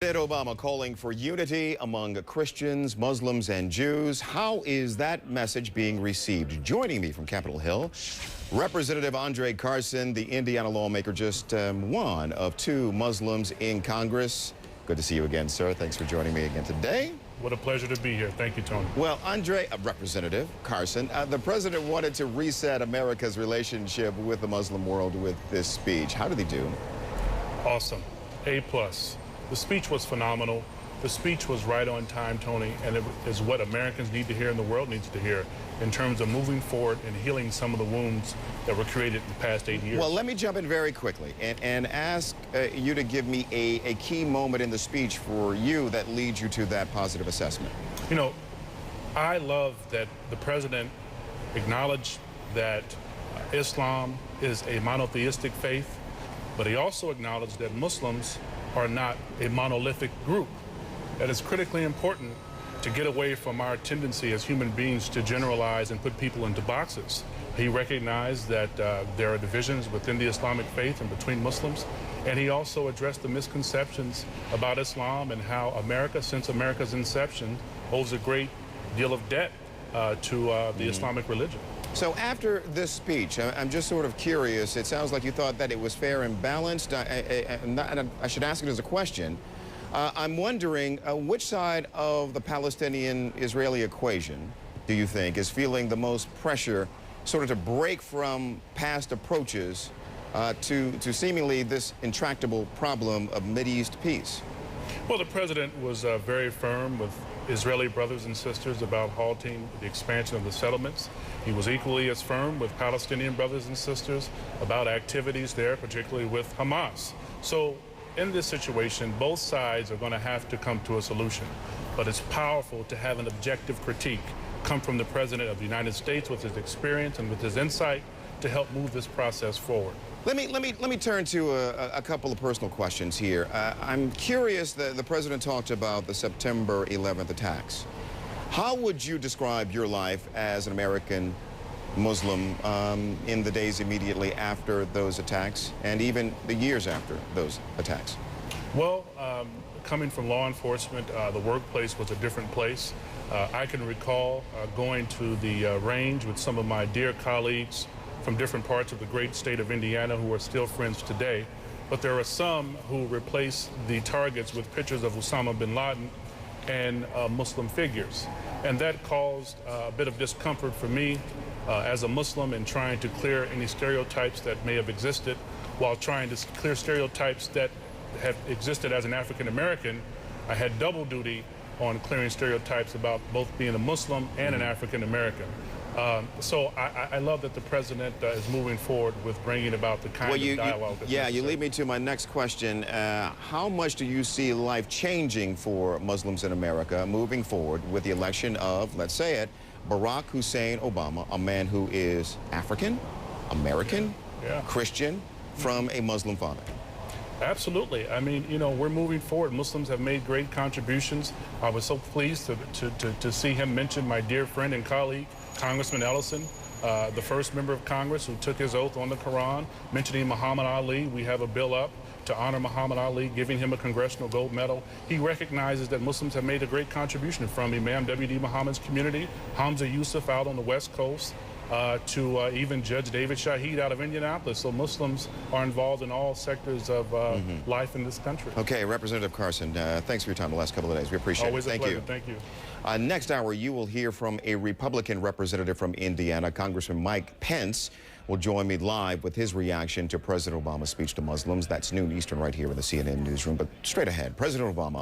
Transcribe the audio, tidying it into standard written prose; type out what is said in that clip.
President Obama calling for unity among Christians, Muslims, and Jews. How is that message being received? Joining me from Capitol Hill, Representative André Carson, the Indiana lawmaker, just one of two Muslims in Congress. Good to see you again, sir. Thanks for joining me again today. What a pleasure to be here. Thank you, Tony. Well, Representative Carson, the president wanted to reset America's relationship with the Muslim world with this speech. How did he do? Awesome. A+. The speech was phenomenal. The speech was right on time, Tony, and it is what Americans need to hear and the world needs to hear in terms of moving forward and healing some of the wounds that were created in the past 8 years. Well, let me jump in very quickly and ask you to give me a key moment in the speech for you that leads you to that positive assessment. You know, I love that the president acknowledged that Islam is a monotheistic faith, but he also acknowledged that Muslims are not a monolithic group. That is critically important to get away from our tendency as human beings to generalize and put people into boxes. He recognized that there are divisions within the Islamic faith and between Muslims, and he also addressed the misconceptions about Islam and how America, since America's inception, owes a great deal of debt to the Islamic religion. So after this speech, I'm just sort of curious. It sounds like you thought that it was fair and balanced. I should ask it as a question. I'm wondering which side of the Palestinian-Israeli equation do you think is feeling the most pressure sort of to break from past approaches to seemingly this intractable problem of Mideast peace? Well, the president was very firm with Israeli brothers and sisters about halting the expansion of the settlements. He was equally as firm with Palestinian brothers and sisters about activities there, particularly with Hamas. So in this situation, both sides are going to have to come to a solution. But it's powerful to have an objective critique come from the President of the United States with his experience and with his insight to help move this process forward. Let me turn to a couple of personal questions here. I'm curious that the President talked about the September 11th attacks. How would you describe your life as an American Muslim in the days immediately after those attacks and even the years after those attacks? Well, coming from law enforcement, the workplace was a different place. I can recall going to the range with some of my dear colleagues from different parts of the great state of Indiana who are still friends today. But there are some who replace the targets with pictures of Osama bin Laden and Muslim figures. And that caused a bit of discomfort for me as a Muslim in trying to clear any stereotypes that may have existed while trying to clear stereotypes that have existed as an African American. I had double duty on clearing stereotypes about both being a Muslim and an African American. So I love that the president is moving forward with bringing about the kind of dialogue. You lead me to my next question. How much do you see life changing for Muslims in America moving forward with the election of, let's say it, Barack Hussein Obama, a man who is African, American, Christian, from a Muslim father? Absolutely. I mean, you know, we're moving forward. Muslims have made great contributions. I was so pleased to see him mention my dear friend and colleague, Congressman Ellison, the first member of Congress who took his oath on the Quran, mentioning Muhammad Ali. We have a bill up to honor Muhammad Ali, giving him a Congressional Gold Medal. He recognizes that Muslims have made a great contribution, from Imam W.D. Muhammad's community, Hamza Yusuf out on the West Coast, to even Judge David Shaheed out of Indianapolis. So Muslims are involved in all sectors of life in this country. Okay, Representative Carson, thanks for your time the last couple of days. We appreciate it. Thank you. Thank you. Next hour, you will hear from a Republican representative from Indiana. Congressman Mike Pence will join me live with his reaction to President Obama's speech to Muslims. That's noon Eastern right here in the CNN newsroom. But straight ahead, President Obama